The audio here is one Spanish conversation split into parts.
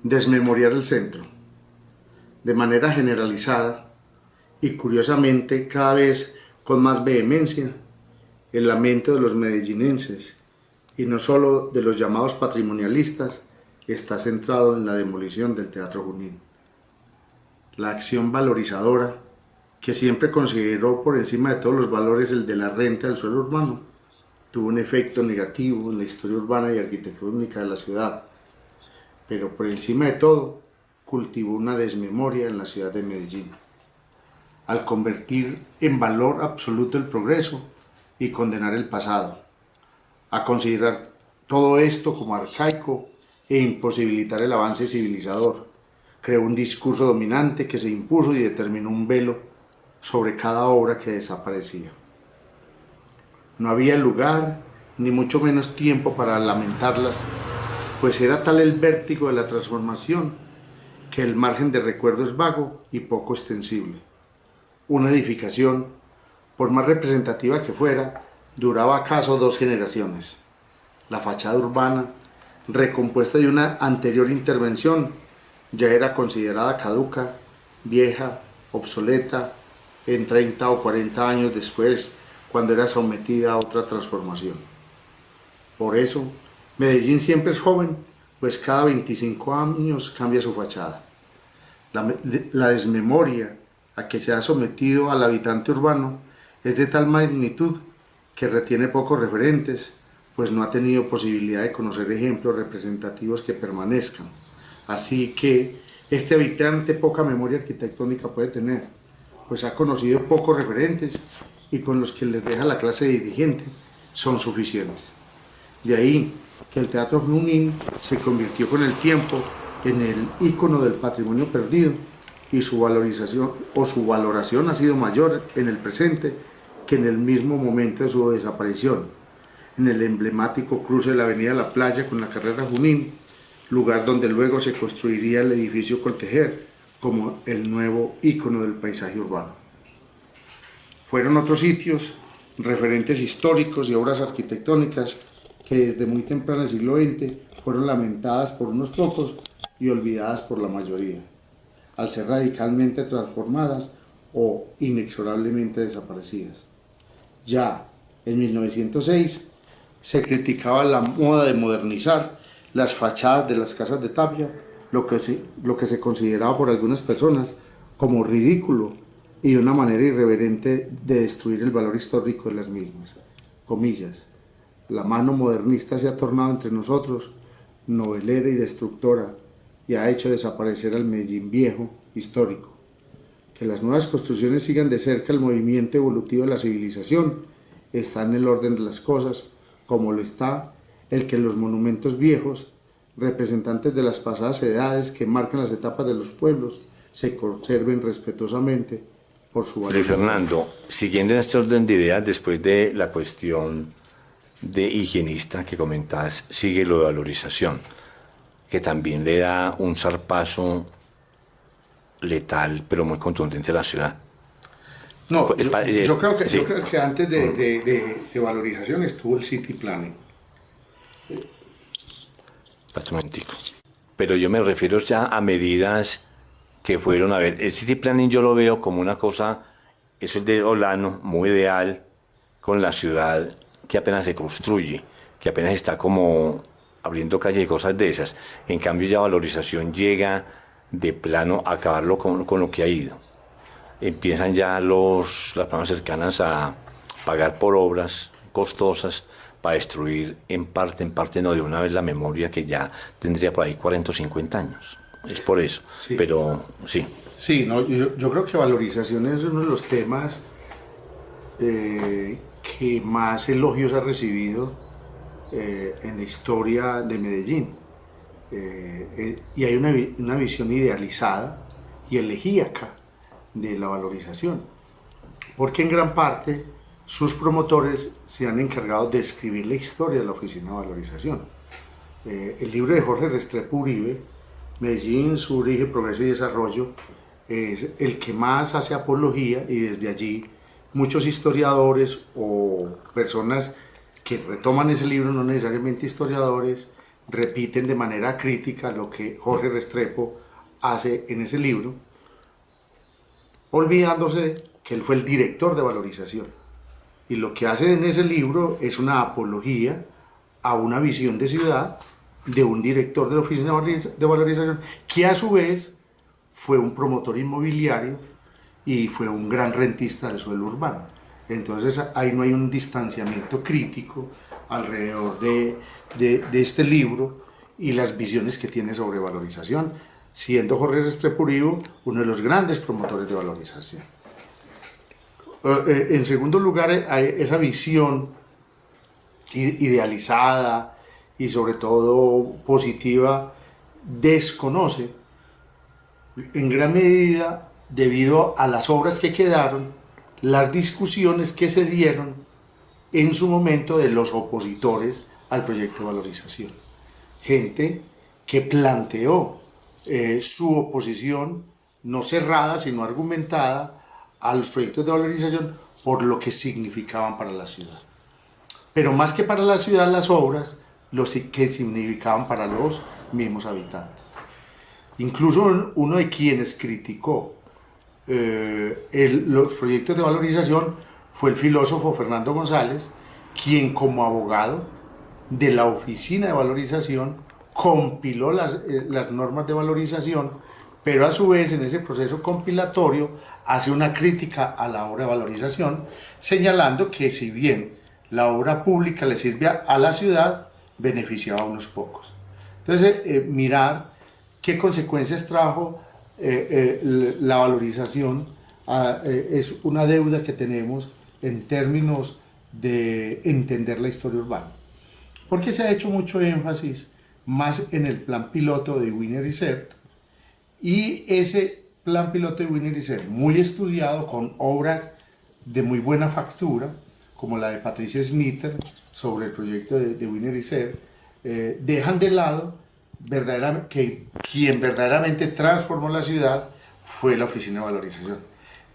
Desmemoriar el centro, de manera generalizada y curiosamente cada vez con más vehemencia, el lamento de los medellinenses, y no solo de los llamados patrimonialistas, está centrado en la demolición del Teatro Junín. La acción valorizadora, que siempre consideró por encima de todos los valores el de la renta del suelo urbano, tuvo un efecto negativo en la historia urbana y arquitectónica de la ciudad, pero por encima de todo, cultivó una desmemoria en la ciudad de Medellín. Al convertir en valor absoluto el progreso y condenar el pasado, a considerar todo esto como arcaico e imposibilitar el avance civilizador, creó un discurso dominante que se impuso y determinó un velo sobre cada obra que desaparecía. No había lugar, ni mucho menos tiempo para lamentarlas, pues era tal el vértigo de la transformación que el margen de recuerdo es vago y poco extensible. Una edificación, por más representativa que fuera, duraba acaso 2 generaciones. La fachada urbana, recompuesta de una anterior intervención, ya era considerada caduca, vieja, obsoleta, en 30 o 40 años después, cuando era sometida a otra transformación. Por eso, Medellín siempre es joven, pues cada 25 años cambia su fachada. La desmemoria a que se ha sometido al habitante urbano es de tal magnitud que retiene pocos referentes, pues no ha tenido posibilidad de conocer ejemplos representativos que permanezcan. Así que este habitante poca memoria arquitectónica puede tener, pues ha conocido pocos referentes y con los que les deja la clase dirigente son suficientes. De ahí que el Teatro Junín se convirtió con el tiempo en el ícono del patrimonio perdido y su valoración ha sido mayor en el presente que en el mismo momento de su desaparición, en el emblemático cruce de la avenida La Playa con la carrera Junín, lugar donde luego se construiría el edificio Coltejer como el nuevo ícono del paisaje urbano. Fueron otros sitios, referentes históricos y obras arquitectónicas que desde muy temprano del siglo XX fueron lamentadas por unos pocos y olvidadas por la mayoría, al ser radicalmente transformadas o inexorablemente desaparecidas. Ya en 1906 se criticaba la moda de modernizar las fachadas de las casas de Tapia, lo que se consideraba por algunas personas como ridículo y una manera irreverente de destruir el valor histórico de las mismas. Comillas, la mano modernista se ha tornado entre nosotros novelera y destructora y ha hecho desaparecer al Medellín viejo, histórico. Que las nuevas construcciones sigan de cerca el movimiento evolutivo de la civilización está en el orden de las cosas, como lo está el que los monumentos viejos, representantes de las pasadas edades que marcan las etapas de los pueblos, se conserven respetuosamente por su valor. Luis Fernando, siguiendo en este orden de ideas, después de la cuestión de higienista que comentabas, sigue lo de valorización, que también le da un zarpazo letal, pero muy contundente a la ciudad. No, yo creo que antes de valorización estuvo el city planning. Un momentico. Pero yo me refiero ya a medidas que fueron, a ver, el city planning yo lo veo como una cosa, eso es de Olano, muy ideal, con la ciudad que apenas se construye, que apenas está como abriendo calle y cosas de esas. En cambio ya valorización llega de plano a acabarlo con lo que ha ido. Empiezan ya las personas cercanas a pagar por obras costosas para destruir en parte no de una vez la memoria que ya tendría por ahí 40 o 50 años. Es por eso, sí. Pero sí. Sí, no, yo creo que valorización es uno de los temas que más elogios ha recibido en la historia de Medellín. Y hay una visión idealizada y elegíaca de la valorización, porque en gran parte sus promotores se han encargado de escribir la historia de la Oficina de Valorización. El libro de Jorge Restrepo Uribe, Medellín, su origen, progreso y desarrollo, es el que más hace apología, y desde allí muchos historiadores o personas que retoman ese libro, no necesariamente historiadores, repiten de manera crítica lo que Jorge Restrepo hace en ese libro, olvidándose que él fue el director de valorización. Y lo que hace en ese libro es una apología a una visión de ciudad de un director de la oficina de valorización, que a su vez fue un promotor inmobiliario y fue un gran rentista del suelo urbano. Entonces ahí no hay un distanciamiento crítico alrededor de este libro y las visiones que tiene sobre valorización, siendo Jorge Restrepo Uribe uno de los grandes promotores de valorización. En segundo lugar, hay esa visión idealizada y sobre todo positiva desconoce en gran medida, debido a las obras que quedaron, las discusiones que se dieron en su momento de los opositores al proyecto de valorización. Gente que planteó su oposición no cerrada sino argumentada a los proyectos de valorización por lo que significaban para la ciudad. Pero más que para la ciudad, las obras, lo que significaban para los mismos habitantes. Incluso uno de quienes criticó los proyectos de valorización fue el filósofo Fernando González, quien como abogado de la oficina de valorización compiló las normas de valorización, pero a su vez en ese proceso compilatorio hace una crítica a la obra de valorización, señalando que si bien la obra pública le sirve a la ciudad, beneficiaba a unos pocos. Entonces, mirar qué consecuencias trajo la valorización es una deuda que tenemos en términos de entender la historia urbana. Porque se ha hecho mucho énfasis más en el plan piloto de Wiener y Zerrt, y ese plan piloto de Wiener y Zerrt, muy estudiado con obras de muy buena factura, como la de Patricia Snitter sobre el proyecto de Wiener y Zerrt, dejan de lado que quien verdaderamente transformó la ciudad fue la oficina de valorización.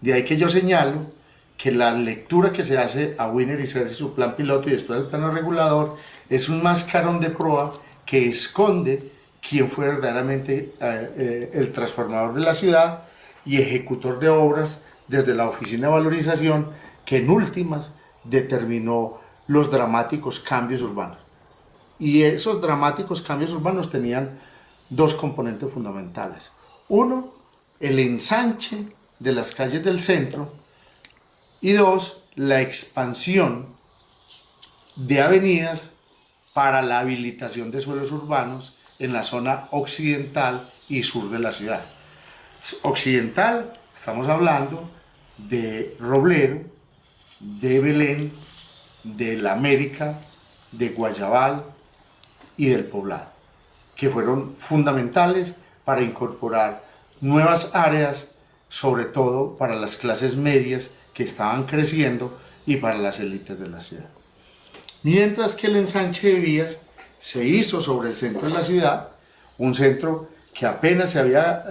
De ahí que yo señalo que la lectura que se hace a Wiener y Zerrt y su plan piloto y después el plano regulador es un mascarón de proa que esconde quién fue verdaderamente el transformador de la ciudad y ejecutor de obras desde la oficina de valorización, que en últimas determinó los dramáticos cambios urbanos. Y esos dramáticos cambios urbanos tenían dos componentes fundamentales. Uno, el ensanche de las calles del centro, y dos, la expansión de avenidas para la habilitación de suelos urbanos en la zona occidental y sur de la ciudad. Occidental, estamos hablando de Robledo, de Belén, de la América, de Guayabal y del Poblado, que fueron fundamentales para incorporar nuevas áreas, sobre todo para las clases medias que estaban creciendo y para las élites de la ciudad. Mientras que el ensanche de vías se hizo sobre el centro de la ciudad, un centro que apenas se había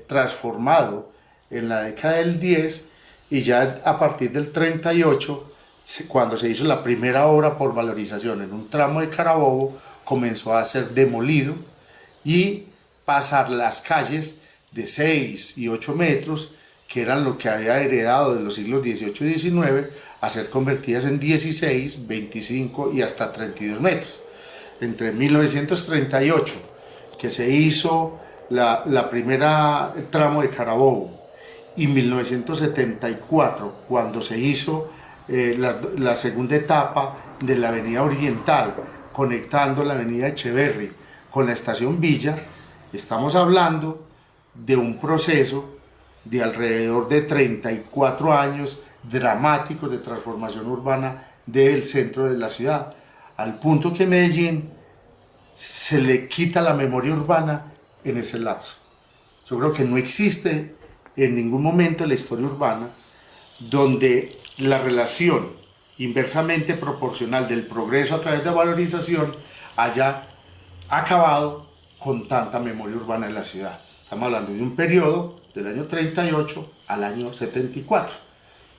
transformado en la década del 10, y ya a partir del 38, cuando se hizo la primera obra por valorización en un tramo de Carabobo, comenzó a ser demolido y pasar las calles de 6 y 8 metros, que eran lo que había heredado de los siglos XVIII y XIX, a ser convertidas en 16, 25 y hasta 32 metros. Entre 1938, que se hizo la primera tramo de Carabobo, y 1974, cuando se hizo la segunda etapa de la avenida Oriental, conectando la avenida Echeverri con la estación Villa, estamos hablando de un proceso de alrededor de 34 años dramáticos de transformación urbana del centro de la ciudad, al punto que Medellín se le quita la memoria urbana en ese lapso. Yo creo que no existe en ningún momento en la historia urbana donde la relación inversamente proporcional del progreso a través de valorización haya acabado con tanta memoria urbana en la ciudad. Estamos hablando de un periodo del año 38 al año 74.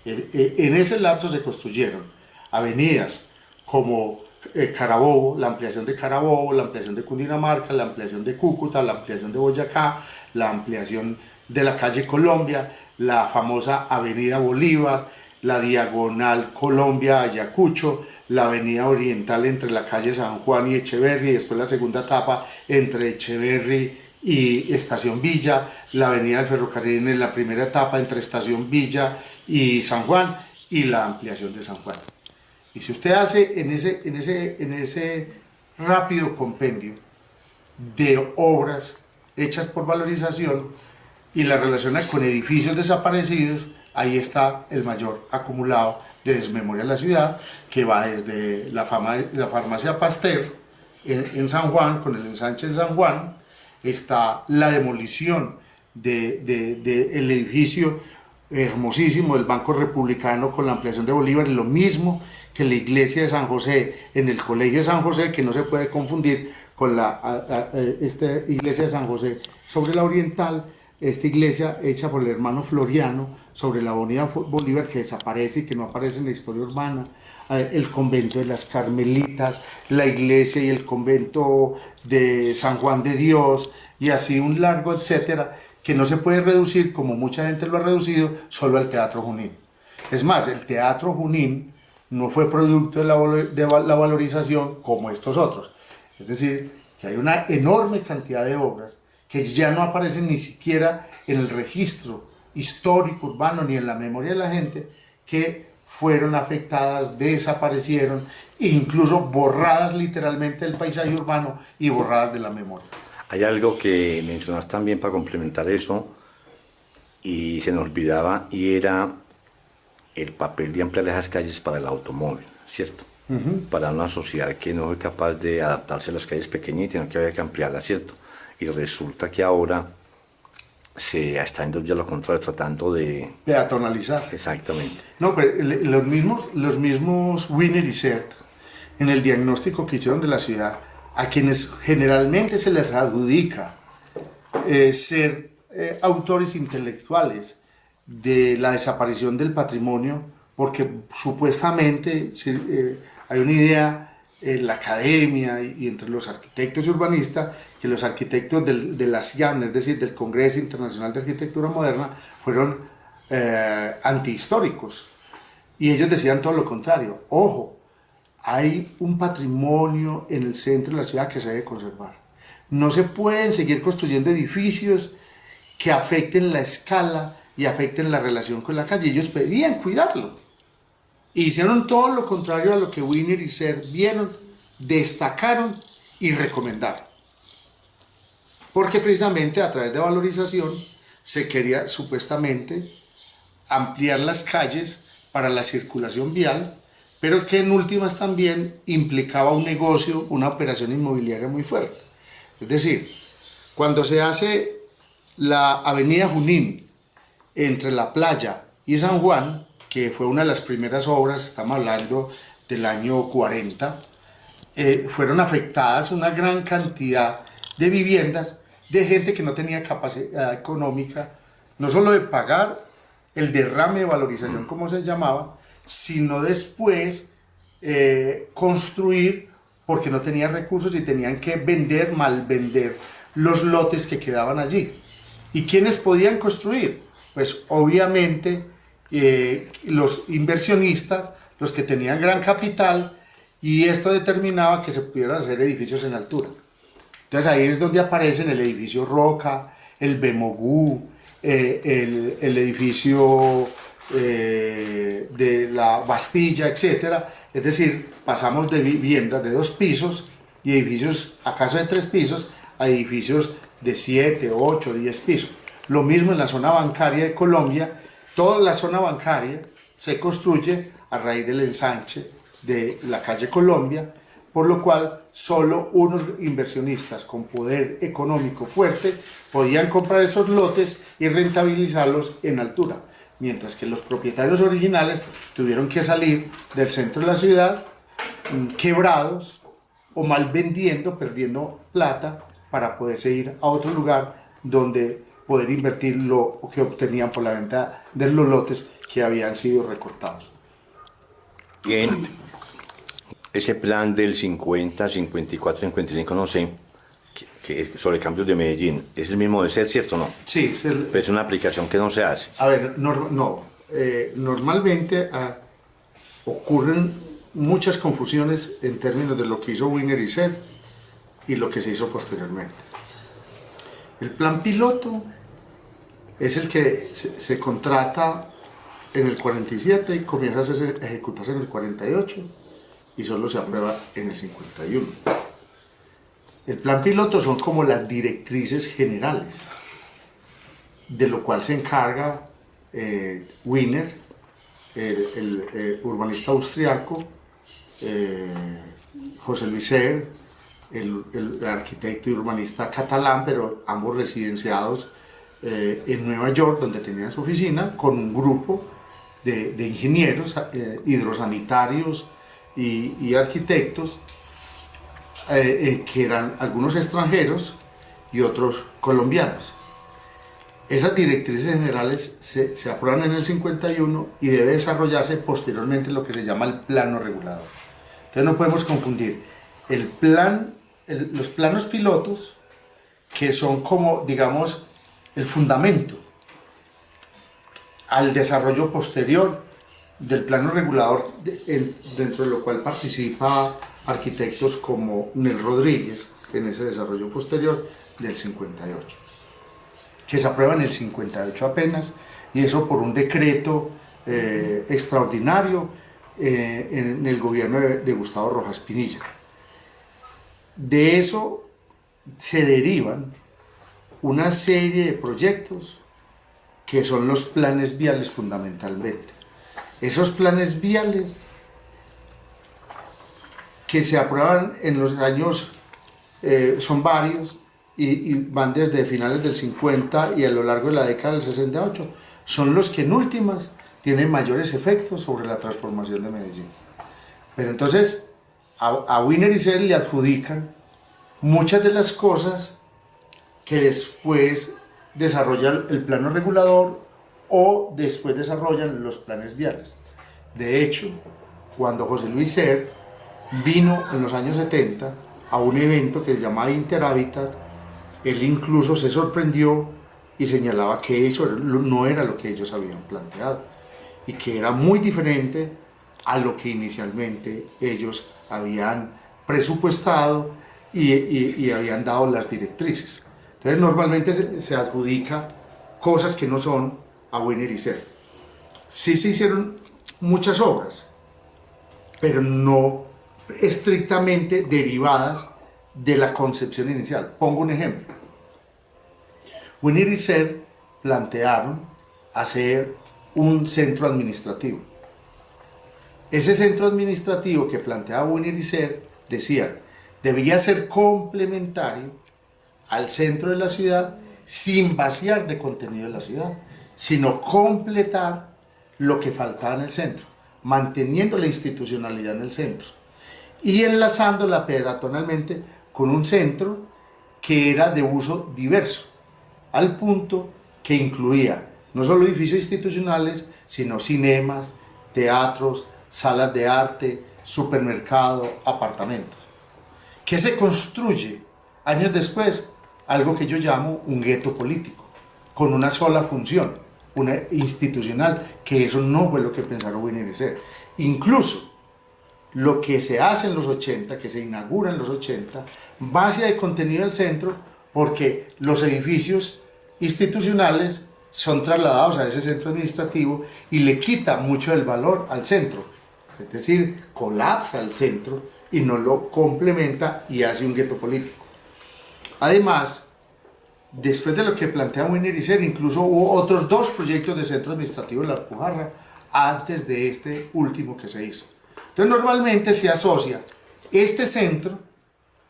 En ese lapso se construyeron avenidas como Carabobo, la ampliación de Carabobo, la ampliación de Cundinamarca, la ampliación de Cúcuta, la ampliación de Boyacá, la ampliación de la calle Colombia, la famosa avenida Bolívar, la diagonal Colombia-Ayacucho, la avenida oriental entre la calle San Juan y Echeverri, y después la segunda etapa entre Echeverri y Estación Villa, la avenida del ferrocarril en la primera etapa entre Estación Villa y San Juan, y la ampliación de San Juan. Y si usted hace en ese rápido compendio de obras hechas por valorización y la relaciona con edificios desaparecidos, ahí está el mayor acumulado de desmemoria en la ciudad, que va desde la farmacia Pasteur en San Juan, con el ensanche en San Juan, está la demolición del edificio hermosísimo del Banco Republicano con la ampliación de Bolívar, y lo mismo que la iglesia de San José en el Colegio de San José, que no se puede confundir con esta iglesia de San José sobre la Oriental, esta iglesia hecha por el hermano Floriano sobre la avenida Bolívar, que desaparece y que no aparece en la historia urbana, el convento de las Carmelitas, la iglesia y el convento de San Juan de Dios, y así un largo etcétera, que no se puede reducir, como mucha gente lo ha reducido, solo al Teatro Junín. Es más, el Teatro Junín no fue producto de la valorización como estos otros. Es decir, que hay una enorme cantidad de obras que ya no aparecen ni siquiera en el registro histórico urbano ni en la memoria de la gente, que fueron afectadas, desaparecieron, incluso borradas literalmente del paisaje urbano y borradas de la memoria. Hay algo que mencionas también para complementar eso, y se nos olvidaba, y era el papel de ampliar esas calles para el automóvil, ¿cierto? Para una sociedad que no es capaz de adaptarse a las calles pequeñitas, sino que había que ampliarlas, ¿cierto? Y resulta que ahora se está yendo ya lo contrario, tratando de peatonalizar. Exactamente. No, pero los mismos Wiener y Sert, en el diagnóstico que hicieron de la ciudad, a quienes generalmente se les adjudica ser autores intelectuales de la desaparición del patrimonio, porque supuestamente hay una idea en la academia y entre los arquitectos y urbanistas, que los arquitectos de la CIAM, es decir, del Congreso Internacional de Arquitectura Moderna, fueron antihistóricos. Y ellos decían todo lo contrario. Ojo, hay un patrimonio en el centro de la ciudad que se debe conservar. No se pueden seguir construyendo edificios que afecten la escala y afecten la relación con la calle. Ellos pedían cuidarlo. E hicieron todo lo contrario a lo que Wiener y Sert vieron, destacaron y recomendaron. Porque precisamente a través de valorización se quería supuestamente ampliar las calles para la circulación vial, pero que en últimas también implicaba un negocio, una operación inmobiliaria muy fuerte. Es decir, cuando se hace la avenida Junín entre la playa y San Juan, que fue una de las primeras obras, estamos hablando del año 40, fueron afectadas una gran cantidad de viviendas de gente que no tenía capacidad económica, no solo de pagar el derrame de valorización, como se llamaba, sino después construir, porque no tenían recursos y tenían que vender, malvender los lotes que quedaban allí. ¿Y quiénes podían construir? Pues obviamente los inversionistas, los que tenían gran capital, y esto determinaba que se pudieran hacer edificios en altura. Entonces ahí es donde aparecen el edificio Roca, el Bemogú, el edificio de la Bastilla, etc. Es decir, pasamos de viviendas de 2 pisos y edificios acaso de 3 pisos a edificios de 7, 8, 10 pisos. Lo mismo en la zona bancaria de Colombia. Toda la zona bancaria se construye a raíz del ensanche de la calle Colombia, por lo cual solo unos inversionistas con poder económico fuerte podían comprar esos lotes y rentabilizarlos en altura, mientras que los propietarios originales tuvieron que salir del centro de la ciudad quebrados o mal vendiendo, perdiendo plata, para poderse ir a otro lugar donde poder invertir lo que obtenían por la venta de los lotes que habían sido recortados. Bien. ese plan del 50, 54, 55, no sé, sobre cambios de Medellín, es el mismo de ser, ¿cierto o no? Sí, Pero es una aplicación que no se hace. a ver, normalmente ocurren muchas confusiones en términos de lo que hizo Wiener y Ser y lo que se hizo posteriormente. El plan piloto es el que se contrata en el 47 y comienza a ejecutarse en el 48 y solo se aprueba en el 51. El plan piloto son como las directrices generales, de lo cual se encarga Wiener, el urbanista austriaco, José Luis Ser, el arquitecto y urbanista catalán, pero ambos residenciados en Nueva York, donde tenían su oficina, con un grupo de ingenieros hidrosanitarios y arquitectos, que eran algunos extranjeros y otros colombianos. Esas directrices generales se aprueban en el 51 y debe desarrollarse posteriormente lo que se llama el plano regulador. Entonces no podemos confundir los planos pilotos, que son como, digamos, el fundamento al desarrollo posterior del plano regulador, dentro de lo cual participa arquitectos como Nel Rodríguez en ese desarrollo posterior del 58, que se aprueba en el 58 apenas, y eso por un decreto extraordinario en el gobierno de Gustavo Rojas Pinilla. De eso se derivan una serie de proyectos que son los planes viales fundamentalmente. Esos planes viales que se aprueban en los años, son varios, y van desde finales del 50 y a lo largo de la década del 68, son los que en últimas tienen mayores efectos sobre la transformación de Medellín. Pero entonces a Wiener y Ser le adjudican muchas de las cosas que después desarrollan el plano regulador o después desarrollan los planes viales. De hecho, cuando José Luis Ser vino en los años 70 a un evento que se llamaba Interhabitat, él incluso se sorprendió y señalaba que eso no era lo que ellos habían planteado y que era muy diferente a lo que inicialmente ellos habían presupuestado y habían dado las directrices. Entonces normalmente se adjudica cosas que no son a Wiener y Ser. Sí se hicieron muchas obras, pero no estrictamente derivadas de la concepción inicial. Pongo un ejemplo. Wiener y Ser plantearon hacer un centro administrativo. Ese centro administrativo que planteaba Wiener y Ser, decían, debía ser complementario al centro de la ciudad, sin vaciar de contenido de la ciudad, sino completar lo que faltaba en el centro, manteniendo la institucionalidad en el centro y enlazándola peatonalmente con un centro que era de uso diverso, al punto que incluía no solo edificios institucionales, sino cinemas, teatros, salas de arte, supermercado, apartamentos. ¿Qué se construye años después? Algo que yo llamo un gueto político, con una sola función, una institucional, que eso no fue lo que pensaron Wiener y Ser. Incluso lo que se hace en los 80, que se inaugura en los 80, vacia de contenido del centro porque los edificios institucionales son trasladados a ese centro administrativo y le quita mucho del valor al centro. Es decir, colapsa el centro y no lo complementa y hace un gueto político. Además, después de lo que plantea Wiener y Ser, incluso hubo otros dos proyectos de centro administrativo en la Alpujarra antes de este último que se hizo. Entonces normalmente se asocia este centro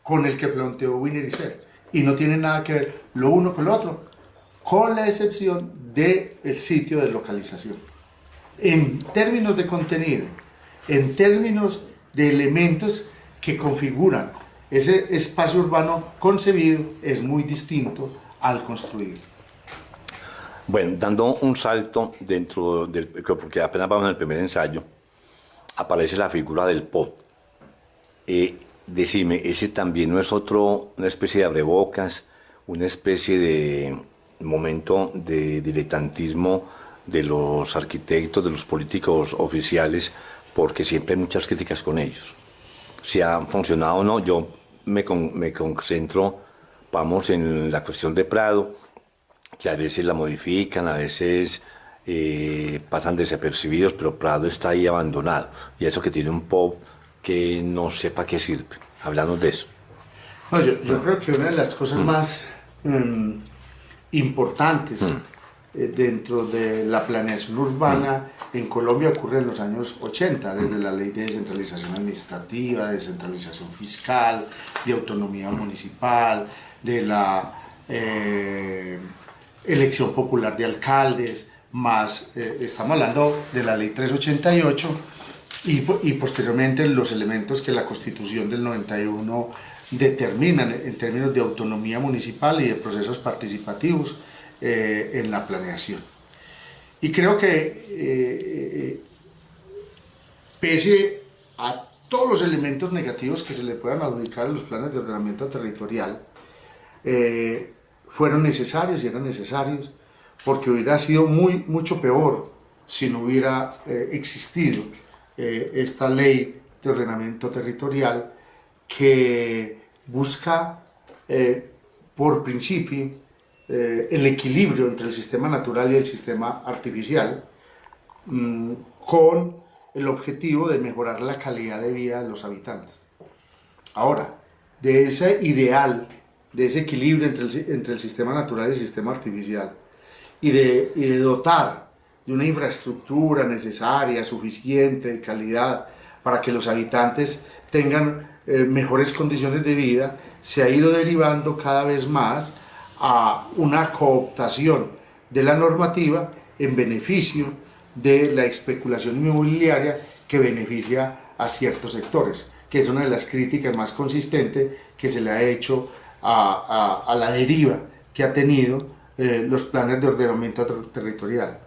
con el que planteó Wiener y Ser y no tiene nada que ver lo uno con lo otro, con la excepción del sitio de localización. En términos de contenido, en términos de elementos que configuran ese espacio urbano concebido, es muy distinto al construido. Bueno, dando un salto porque apenas vamos en el primer ensayo, aparece la figura del POT. Decime, ese también no es otro, una especie de abrebocas, una especie de momento de diletantismo de los arquitectos, de los políticos oficiales, porque siempre hay muchas críticas con ellos. Si ha funcionado o no, yo me concentro, vamos, en la cuestión de Prado, que a veces la modifican, a veces pasan desapercibidos, pero Prado está ahí abandonado. Y eso que tiene un pop que no sepa qué sirve. Hablamos de eso. No, yo creo que una de las cosas más importantes dentro de la planeación urbana en Colombia ocurre en los años 80, desde la ley de descentralización administrativa, de descentralización fiscal, de autonomía municipal, de la elección popular de alcaldes, más estamos hablando de la ley 388 y posteriormente los elementos que la Constitución del 91 determinan en términos de autonomía municipal y de procesos participativos en la planeación. Y creo que pese a todos los elementos negativos que se le puedan adjudicar a los planes de ordenamiento territorial, fueron necesarios y eran necesarios porque hubiera sido mucho peor si no hubiera existido esta ley de ordenamiento territorial que busca por principio el equilibrio entre el sistema natural y el sistema artificial con el objetivo de mejorar la calidad de vida de los habitantes. Ahora, de ese ideal, de ese equilibrio entre el sistema natural y el sistema artificial y de dotar de una infraestructura necesaria, suficiente, de calidad, para que los habitantes tengan mejores condiciones de vida, se ha ido derivando cada vez más a una cooptación de la normativa en beneficio de la especulación inmobiliaria que beneficia a ciertos sectores, que es una de las críticas más consistentes que se le ha hecho a la deriva que ha tenido los planes de ordenamiento territorial.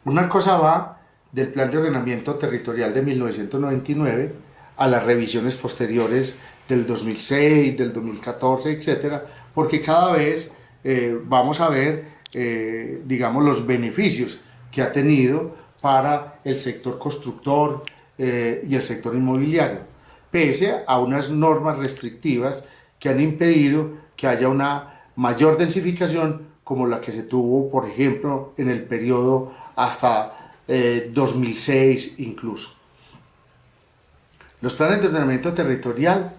Una cosa va del plan de ordenamiento territorial de 1999 a las revisiones posteriores del 2006, del 2014, etcétera, porque cada vez vamos a ver, digamos, los beneficios que ha tenido para el sector constructor y el sector inmobiliario, pese a unas normas restrictivas que han impedido que haya una mayor densificación como la que se tuvo, por ejemplo, en el periodo hasta 2006 incluso. Los planes de ordenamiento territorial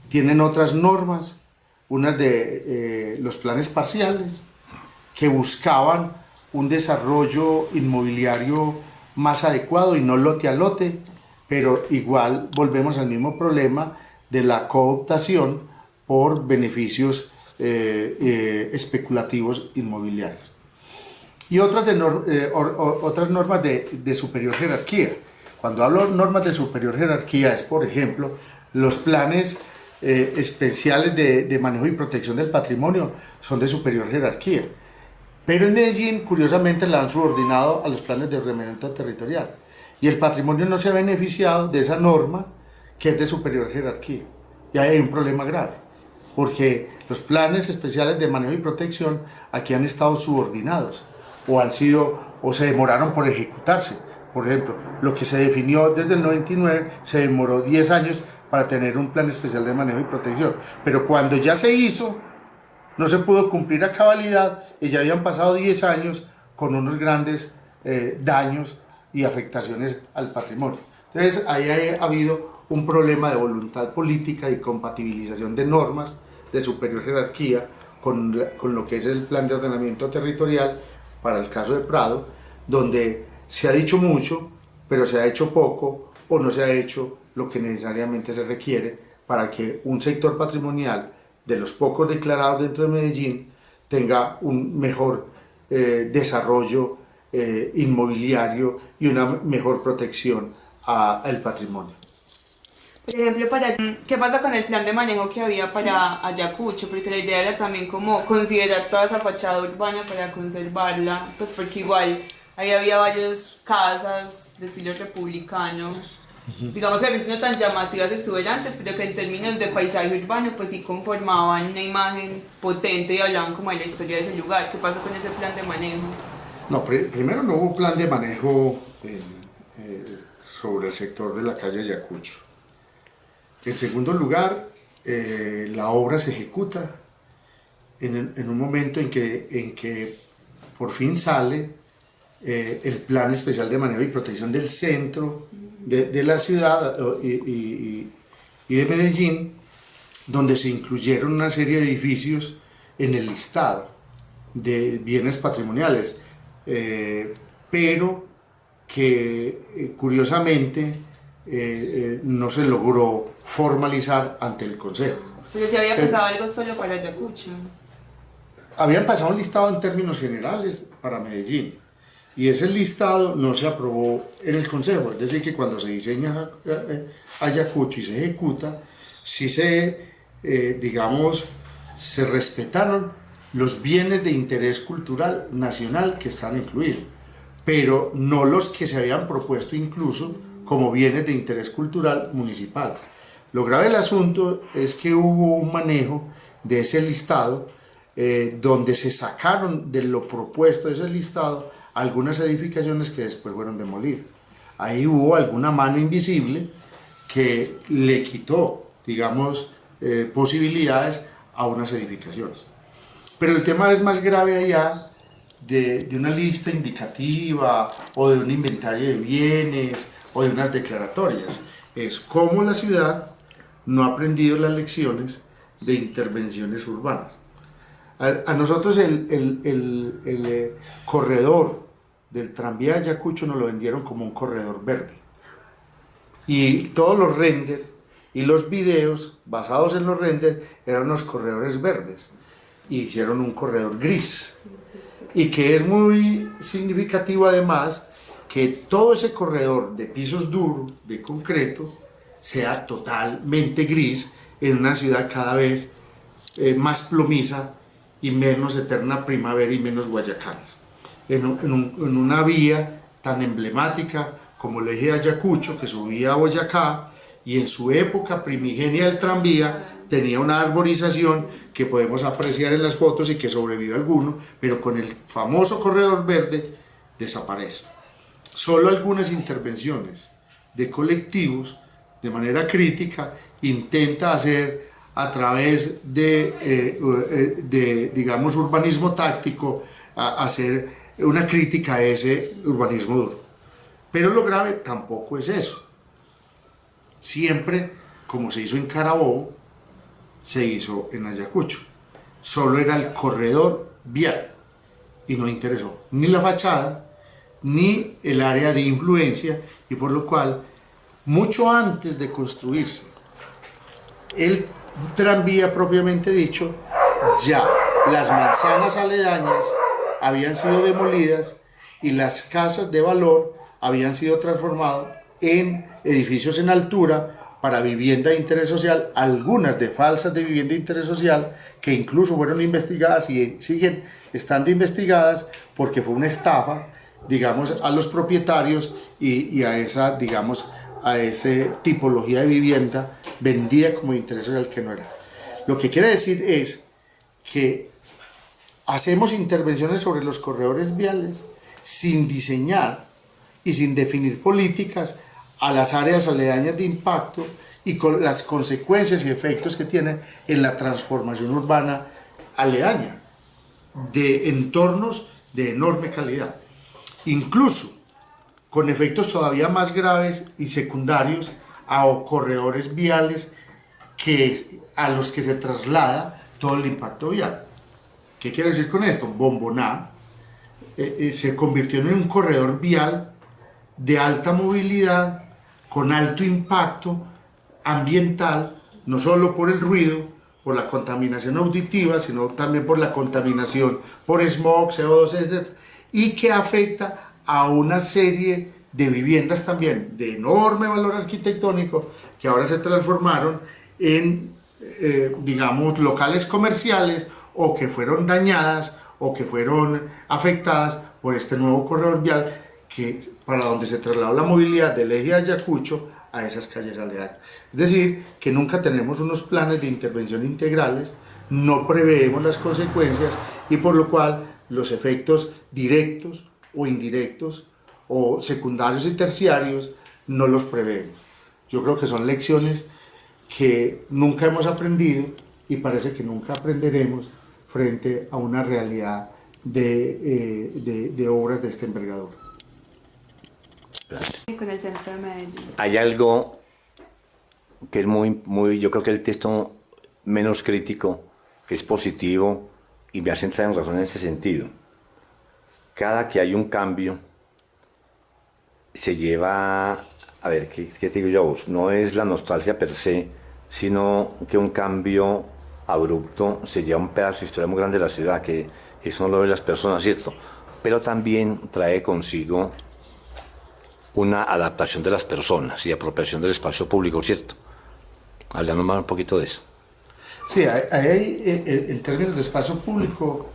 tienen otras normas, unas de los planes parciales, que buscaban un desarrollo inmobiliario más adecuado y no lote a lote, pero igual volvemos al mismo problema de la cooptación por beneficios especulativos inmobiliarios. Y otras normas de superior jerarquía. Cuando hablo de normas de superior jerarquía es, por ejemplo, los planes especiales de manejo y protección del patrimonio son de superior jerarquía. Pero en Medellín, curiosamente, la han subordinado a los planes de ordenamiento territorial. Y el patrimonio no se ha beneficiado de esa norma que es de superior jerarquía. Y ahí hay un problema grave, porque los planes especiales de manejo y protección aquí han estado subordinados o se demoraron por ejecutarse. Por ejemplo, lo que se definió desde el 99 se demoró 10 años para tener un plan especial de manejo y protección. Pero cuando ya se hizo, no se pudo cumplir a cabalidad y ya habían pasado 10 años con unos grandes daños y afectaciones al patrimonio. Entonces, ahí ha habido un problema de voluntad política y compatibilización de normas de superior jerarquía con lo que es el plan de ordenamiento territorial para el caso de Prado, donde se ha dicho mucho, pero se ha hecho poco o no se ha hecho lo que necesariamente se requiere para que un sector patrimonial de los pocos declarados dentro de Medellín tenga un mejor desarrollo inmobiliario y una mejor protección al patrimonio. Por ejemplo, ¿qué pasa con el plan de manejo que había para Ayacucho? Porque la idea era también como considerar toda esa fachada urbana para conservarla, pues porque igual ahí había varias casas de estilo republicano digamos, obviamente no tan llamativas, exuberantes, pero que en términos de paisaje urbano, pues sí conformaban una imagen potente y hablaban como de la historia de ese lugar. ¿Qué pasó con ese plan de manejo? No, primero no hubo plan de manejo sobre el sector de la calle Ayacucho. En segundo lugar, la obra se ejecuta en un momento en que por fin sale el plan especial de manejo y protección del centro de la ciudad y de Medellín, donde se incluyeron una serie de edificios en el listado de bienes patrimoniales, pero que curiosamente no se logró formalizar ante el Consejo. Pero si había pasado algo solo para Ayacucho. Habían pasado un listado en términos generales para Medellín y ese listado no se aprobó en el Consejo, es decir, que cuando se diseña Ayacucho y se ejecuta, sí digamos, se respetaron los bienes de interés cultural nacional que están incluidos, pero no los que se habían propuesto incluso como bienes de interés cultural municipal. Lo grave del asunto es que hubo un manejo de ese listado donde se sacaron de lo propuesto de ese listado algunas edificaciones que después fueron demolidas. Ahí hubo alguna mano invisible que le quitó, digamos, posibilidades a unas edificaciones. Pero el tema es más grave allá de una lista indicativa o de un inventario de bienes o de unas declaratorias. Es cómo la ciudad no ha aprendido las lecciones de intervenciones urbanas. A nosotros el corredor del tranvía de Ayacucho nos lo vendieron como un corredor verde. Y todos los renders y los videos basados en los renders eran los corredores verdes. Y hicieron un corredor gris. Y que es muy significativo además que todo ese corredor de pisos duros, de concreto, sea totalmente gris en una ciudad cada vez más plomiza y menos eterna primavera y menos guayacanes. En una vía tan emblemática como el eje de Ayacucho, que subía a Boyacá, y en su época primigenia del tranvía tenía una arborización que podemos apreciar en las fotos y que sobrevive alguno, pero con el famoso corredor verde desaparece. Solo algunas intervenciones de colectivos de manera crítica intenta hacer a través de digamos, urbanismo táctico, hacer una crítica a ese urbanismo duro. Pero lo grave tampoco es eso. Siempre, como se hizo en Carabobo, se hizo en Ayacucho. Solo era el corredor vial y no interesó ni la fachada ni el área de influencia, y por lo cual, mucho antes de construirse el tranvía propiamente dicho, ya las manzanas aledañas habían sido demolidas y las casas de valor habían sido transformadas en edificios en altura para vivienda de interés social, algunas de falsas de vivienda de interés social, que incluso fueron investigadas y siguen estando investigadas porque fue una estafa, digamos, a los propietarios y a esa, digamos, a esa tipología de vivienda vendida como de interés social que no era. Lo que quiere decir es que hacemos intervenciones sobre los corredores viales sin diseñar y sin definir políticas a las áreas aledañas de impacto y con las consecuencias y efectos que tienen en la transformación urbana aledaña de entornos de enorme calidad, incluso con efectos todavía más graves y secundarios a corredores viales a los que se traslada todo el impacto vial. ¿Qué quiere decir con esto? Bomboná se convirtió en un corredor vial de alta movilidad, con alto impacto ambiental, no solo por el ruido, por la contaminación auditiva, sino también por la contaminación por smog, CO2, etc. Y que afecta a una serie de viviendas también de enorme valor arquitectónico que ahora se transformaron en, digamos, locales comerciales o que fueron dañadas o que fueron afectadas por este nuevo corredor vial que para donde se trasladó la movilidad del eje de Ayacucho a esas calles aledañas. Es decir, que nunca tenemos unos planes de intervención integrales, no preveemos las consecuencias y por lo cual los efectos directos o indirectos o secundarios y terciarios no los preveemos. Yo creo que son lecciones que nunca hemos aprendido y parece que nunca aprenderemos frente a una realidad de obras de esta envergadura. Con el centro de Medellín. Hay algo que es yo creo que el texto menos crítico, que es positivo y me hace entrar en razón en ese sentido. Cada que hay un cambio, se lleva, a ver, ¿qué te digo yo a vos? No es la nostalgia per se, sino que un cambio abrupto se lleva un pedazo de historia muy grande de la ciudad, que eso no lo ven las personas, ¿cierto? Pero también trae consigo una adaptación de las personas y apropiación del espacio público, ¿cierto? Hablando más un poquito de eso. Sí, en términos de espacio público,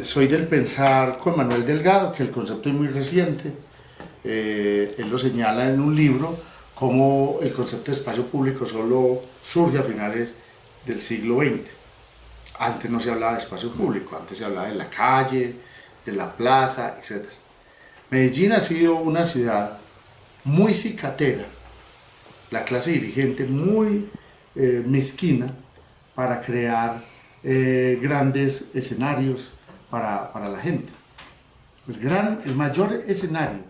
soy del pensar con Manuel Delgado, que el concepto es muy reciente. Él lo señala en un libro, cómo el concepto de espacio público solo surge a finales del siglo XX. Antes no se hablaba de espacio público, antes se hablaba de la calle, de la plaza, etc. Medellín ha sido una ciudad muy cicatera, la clase dirigente muy mezquina para crear grandes escenarios para la gente. El mayor escenario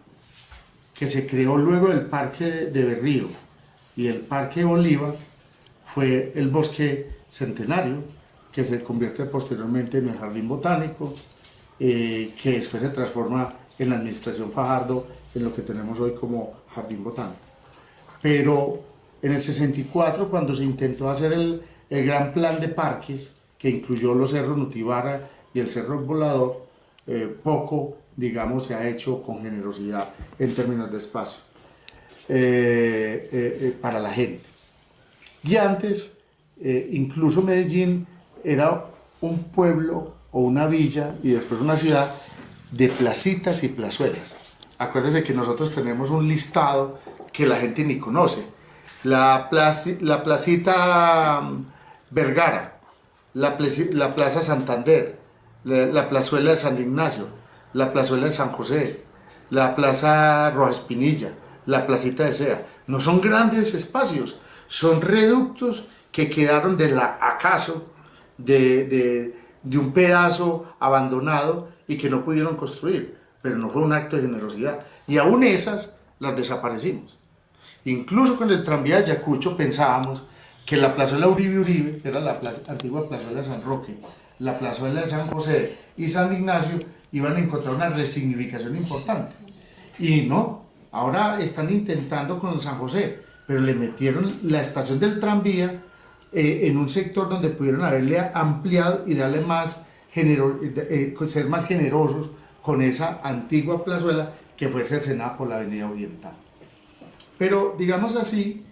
que se creó luego del Parque de Berrío y el Parque de Bolívar fue el Bosque Centenario, que se convierte posteriormente en el Jardín Botánico, que después se transforma en la Administración Fajardo, en lo que tenemos hoy como Jardín Botánico. Pero en el 64, cuando se intentó hacer el gran plan de parques, que incluyó los cerros Nutibarra y el Cerro Volador, poco, digamos, se ha hecho con generosidad en términos de espacio para la gente. Y antes, incluso Medellín era un pueblo o una villa y después una ciudad de placitas y plazuelas. Acuérdense que nosotros tenemos un listado que la gente ni conoce. La placita Vergara, la Plaza Santander, la plazuela de San Ignacio, la plazuela de San José, la Plaza Rojas Pinilla, la placita de Sea. No son grandes espacios, son reductos que quedaron del acaso de un pedazo abandonado y que no pudieron construir, pero no fue un acto de generosidad. Y aún esas las desaparecimos. Incluso con el tranvía de Ayacucho pensábamos que la plazuela Uribe Uribe, que era la antigua plazuela de San Roque, la plazuela de San José y San Ignacio iban a encontrar una resignificación importante. Y no, ahora están intentando con San José, pero le metieron la estación del tranvía en un sector donde pudieron haberle ampliado y darle más ser más generosos con esa antigua plazuela que fue cercenada por la Avenida Oriental. Pero digamos así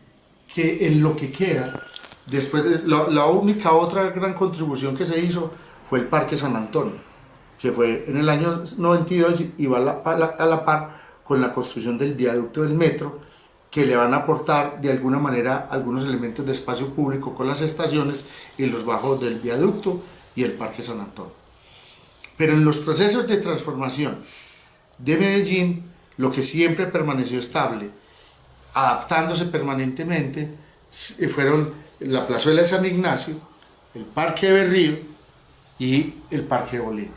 que en lo que queda, después la única otra gran contribución que se hizo fue el Parque San Antonio, que fue en el año 92 y va a la par con la construcción del viaducto del metro, que le van a aportar de alguna manera algunos elementos de espacio público con las estaciones y los bajos del viaducto y el Parque San Antonio. Pero en los procesos de transformación de Medellín, lo que siempre permaneció estable, adaptándose permanentemente, fueron la plazuela de San Ignacio, el Parque de Berrío y el Parque de Bolívar,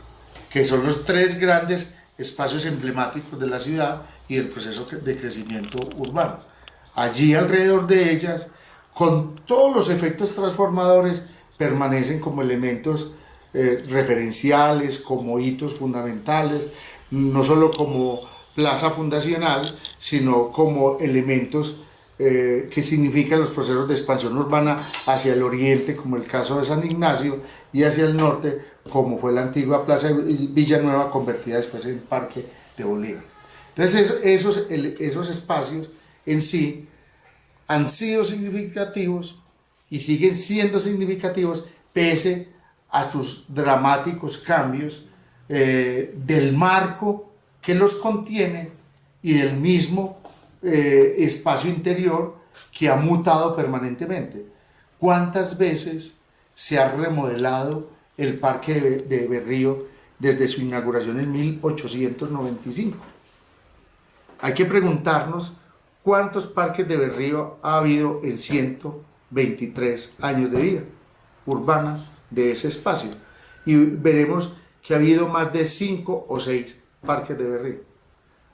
que son los tres grandes espacios emblemáticos de la ciudad y del proceso de crecimiento urbano. Allí alrededor de ellas, con todos los efectos transformadores, permanecen como elementos referenciales, como hitos fundamentales, no solo como plaza fundacional, sino como elementos que significan los procesos de expansión urbana hacia el oriente, como el caso de San Ignacio, y hacia el norte, como fue la antigua Plaza de Villanueva, convertida después en Parque de Bolívar. Entonces esos espacios en sí han sido significativos y siguen siendo significativos pese a sus dramáticos cambios del marco que los contiene y del mismo espacio interior que ha mutado permanentemente. ¿Cuántas veces se ha remodelado el Parque de Berrío desde su inauguración en 1895? Hay que preguntarnos cuántos parques de Berrío ha habido en 123 años de vida urbana de ese espacio. Y veremos que ha habido más de 5 o 6 parques de Berrío.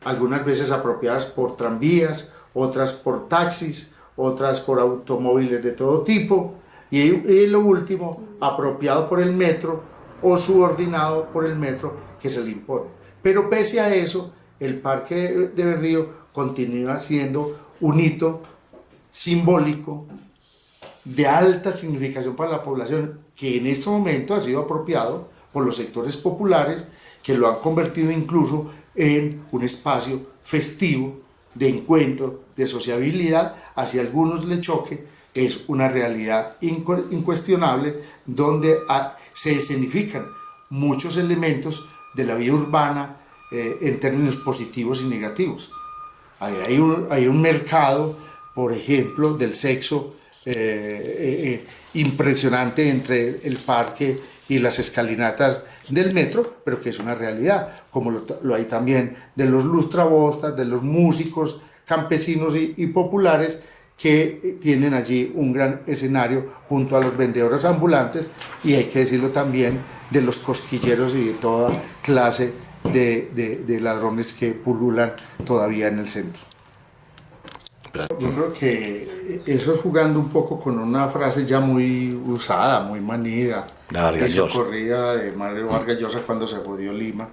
Algunas veces apropiadas por tranvías, otras por taxis, otras por automóviles de todo tipo, y lo último, apropiado por el metro o subordinado por el metro que se le impone. Pero pese a eso, el Parque de Berrío continúa siendo un hito simbólico de alta significación para la población, que en este momento ha sido apropiado por los sectores populares, que lo han convertido incluso en un espacio festivo de encuentro, de sociabilidad. Hacia algunos le choque, es una realidad incuestionable donde se escenifican muchos elementos de la vida urbana en términos positivos y negativos. Hay un mercado, por ejemplo, del sexo impresionante entre el parque y las escalinatas del metro, pero que es una realidad, como lo hay también de los lustrabostas, de los músicos campesinos y populares, que tienen allí un gran escenario junto a los vendedores ambulantes, y hay que decirlo también de los cosquilleros y de toda clase de ladrones que pululan todavía en el centro. Yo creo que eso es jugando un poco con una frase ya muy usada, muy manida, y socorrida de Mario Vargas Llosa cuando se jodió Lima.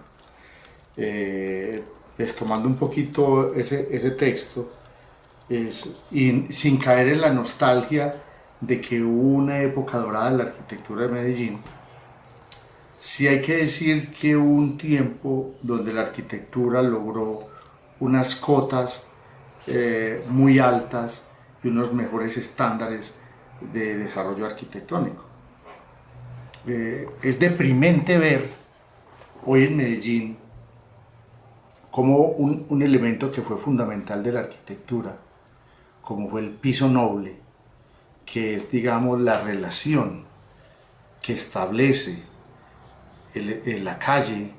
Pues tomando un poquito ese texto, y sin caer en la nostalgia de que hubo una época dorada de la arquitectura de Medellín, sí hay que decir que hubo un tiempo donde la arquitectura logró unas cotas muy altas y unos mejores estándares de desarrollo arquitectónico. Es deprimente ver hoy en Medellín como un elemento que fue fundamental de la arquitectura, como fue el piso noble, que es, digamos, la relación que establece la calle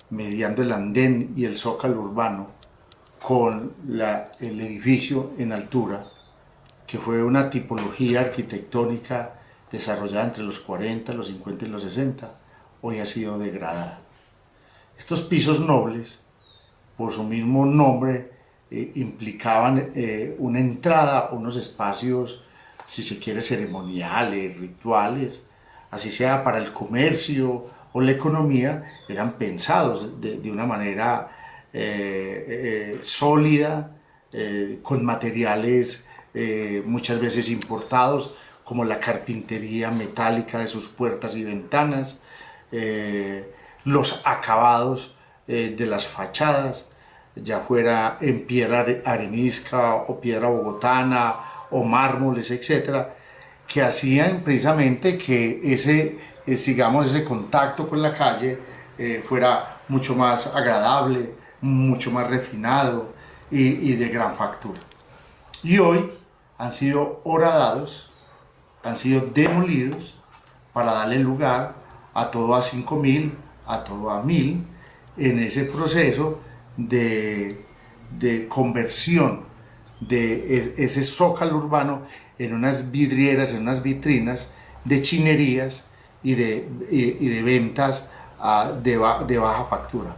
mediando el andén y el zócalo urbano con el edificio en altura, que fue una tipología arquitectónica desarrollada entre los 40, los 50 y los 60, hoy ha sido degradada. Estos pisos nobles, por su mismo nombre, implicaban una entrada a unos espacios, si se quiere, ceremoniales, rituales, así sea para el comercio o la economía, eran pensados de una manera sólida, con materiales muchas veces importados, como la carpintería metálica de sus puertas y ventanas, los acabados de las fachadas, ya fuera en piedra arenisca o piedra bogotana o mármoles, etcétera, que hacían precisamente que ese contacto con la calle fuera mucho más agradable, mucho más refinado y de gran factura. Y hoy han sido horadados, han sido demolidos para darle lugar a todo a 5000, a todo a 1000, en ese proceso de conversión de ese zócalo urbano en unas vidrieras, en unas vitrinas de chinerías y de ventas de baja factura.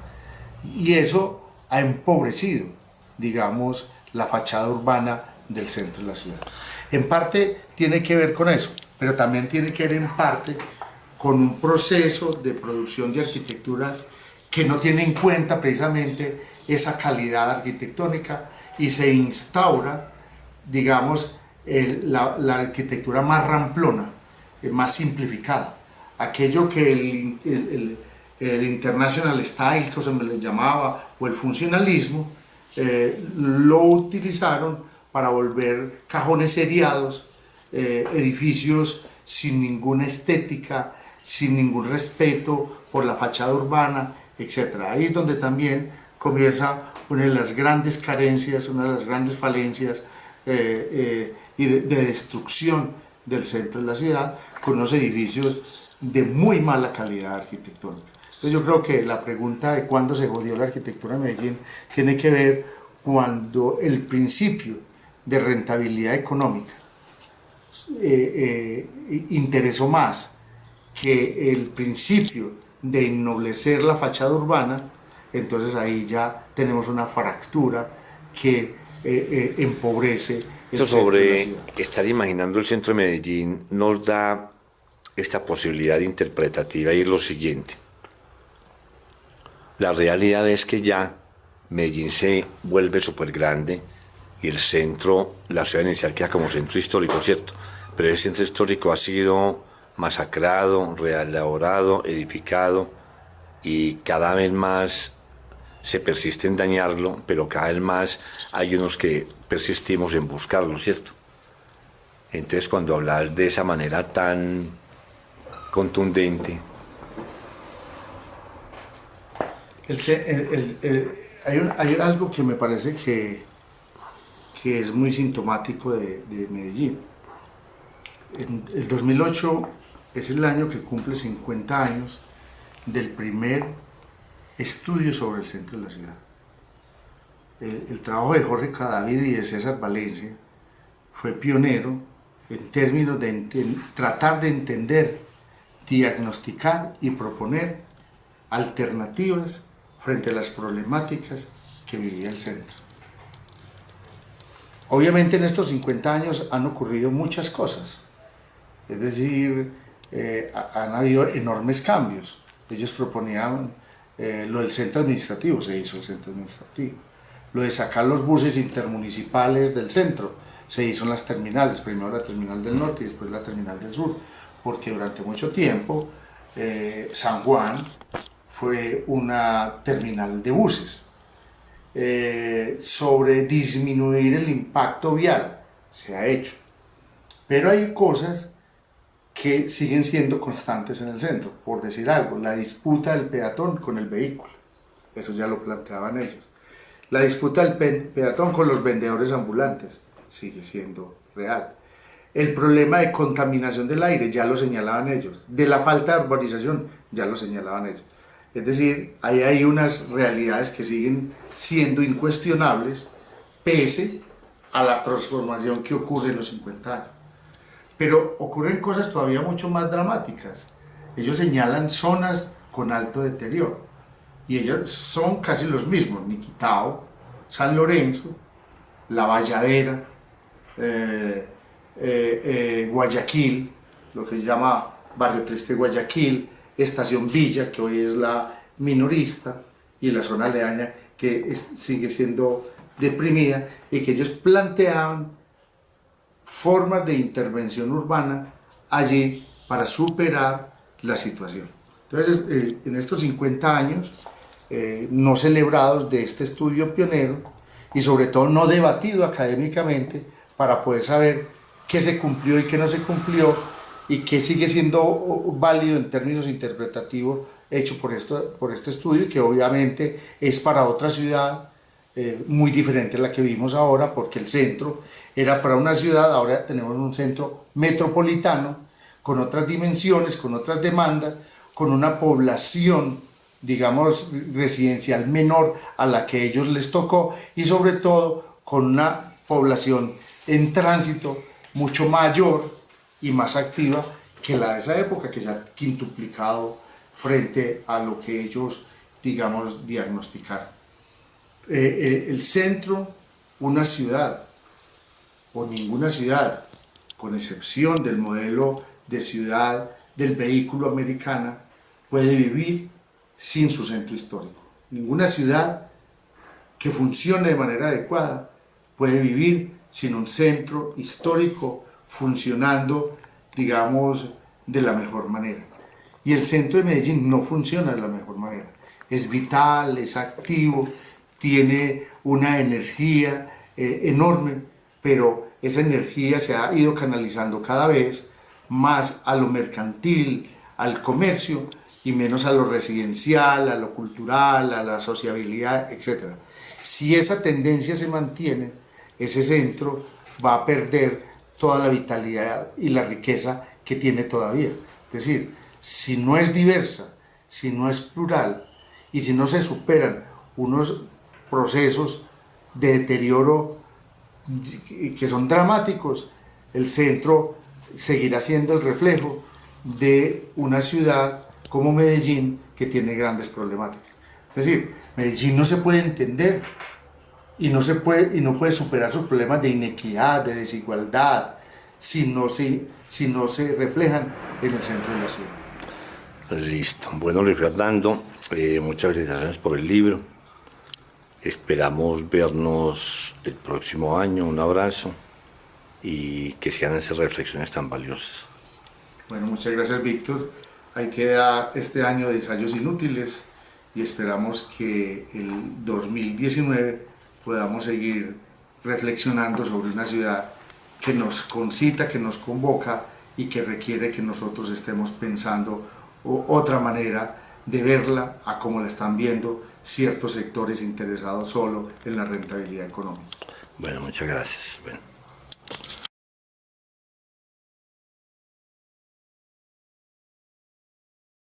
Y eso ha empobrecido, digamos, la fachada urbana del centro de la ciudad. En parte tiene que ver con eso, pero también tiene que ver en parte con un proceso de producción de arquitecturas que no tiene en cuenta precisamente esa calidad arquitectónica, y se instaura, digamos, la arquitectura más ramplona, más simplificada. Aquello que el International Style, que se me les llamaba, o el funcionalismo, lo utilizaron para volver cajones seriados, edificios sin ninguna estética, sin ningún respeto por la fachada urbana, etc. Ahí es donde también comienza una de las grandes carencias, una de las grandes falencias y de destrucción del centro de la ciudad, con unos edificios de muy mala calidad arquitectónica. Entonces yo creo que la pregunta de cuándo se jodió la arquitectura en Medellín tiene que ver cuando el principio de rentabilidad económica interesó más que el principio de ennoblecer la fachada urbana. Entonces ahí ya tenemos una fractura que empobrece el Esto centro de la sobre ciudad. estar imaginando el centro de Medellín nos da esta posibilidad interpretativa y es lo siguiente. La realidad es que ya Medellín se vuelve súper grande y el centro, la ciudad inicial queda como centro histórico, ¿cierto? Pero ese centro histórico ha sido masacrado, reelaborado, edificado y cada vez más se persiste en dañarlo, pero cada vez más hay unos que persistimos en buscarlo, ¿cierto? Entonces cuando hablas de esa manera tan contundente, Hay algo que me parece que es muy sintomático de Medellín. El 2008 es el año que cumple 50 años del primer estudio sobre el centro de la ciudad. El trabajo de Jorge Cadavid y de César Valencia fue pionero en términos de tratar de entender, diagnosticar y proponer alternativas frente a las problemáticas que vivía el centro. Obviamente en estos 50 años han ocurrido muchas cosas, es decir, han habido enormes cambios. Ellos proponían lo del centro administrativo, se hizo el centro administrativo. Lo de sacar los buses intermunicipales del centro, se hizo en las terminales, primero la terminal del norte y después la terminal del sur, porque durante mucho tiempo San Juan fue una terminal de buses. Sobre disminuir el impacto vial, se ha hecho, pero hay cosas que siguen siendo constantes en el centro. Por decir algo, la disputa del peatón con el vehículo, eso ya lo planteaban ellos. La disputa del peatón con los vendedores ambulantes sigue siendo real. El problema de contaminación del aire ya lo señalaban ellos, de la falta de urbanización ya lo señalaban ellos. Es decir, ahí hay unas realidades que siguen siendo incuestionables pese a la transformación que ocurre en los 50 años. Pero ocurren cosas todavía mucho más dramáticas. Ellos señalan zonas con alto deterioro y ellos son casi los mismos: Niquitao, San Lorenzo, La Valladera, Guayaquil, lo que se llama Barrio Triste Guayaquil, Estación Villa, que hoy es la minorista, y la zona aledaña que sigue siendo deprimida, y que ellos planteaban formas de intervención urbana allí para superar la situación. Entonces, en estos 50 años no celebrados de este estudio pionero, y sobre todo no debatido académicamente para poder saber qué se cumplió y qué no se cumplió, y qué sigue siendo válido en términos interpretativos hecho por este estudio, que obviamente es para otra ciudad muy diferente a la que vivimos ahora, porque el centro era para una ciudad, ahora tenemos un centro metropolitano con otras dimensiones, con otras demandas, con una población, digamos, residencial menor a la que a ellos les tocó, y sobre todo con una población en tránsito mucho mayor y más activa que la de esa época, que se ha quintuplicado frente a lo que ellos, digamos, diagnosticaron. El centro, una ciudad, o ninguna ciudad, con excepción del modelo de ciudad del vehículo americana, puede vivir sin su centro histórico. Ninguna ciudad que funcione de manera adecuada puede vivir sin un centro histórico funcionando, digamos, de la mejor manera. Y el centro de Medellín no funciona de la mejor manera. Es vital, es activo, tiene una energía enorme, pero esa energía se ha ido canalizando cada vez más a lo mercantil, al comercio, y menos a lo residencial, a lo cultural, a la sociabilidad, etc. Si esa tendencia se mantiene, ese centro va a perder toda la vitalidad y la riqueza que tiene todavía. Es decir, si no es diversa, si no es plural y si no se superan unos procesos de deterioro que son dramáticos, el centro seguirá siendo el reflejo de una ciudad como Medellín que tiene grandes problemáticas. Es decir, Medellín no se puede entender y no puede superar sus problemas de inequidad, de desigualdad, si no se reflejan en el centro de la ciudad. Listo. Bueno, Luis Fernando, muchas felicitaciones por el libro. Esperamos vernos el próximo año. Un abrazo y que sean esas reflexiones tan valiosas. Bueno, muchas gracias, Víctor. Ahí queda este año de ensayos inútiles y esperamos que el 2019 podamos seguir reflexionando sobre una ciudad que nos concita, que nos convoca y que requiere que nosotros estemos pensando otra manera de verla a como la están viendo ciertos sectores interesados solo en la rentabilidad económica. Bueno, muchas gracias. Bueno.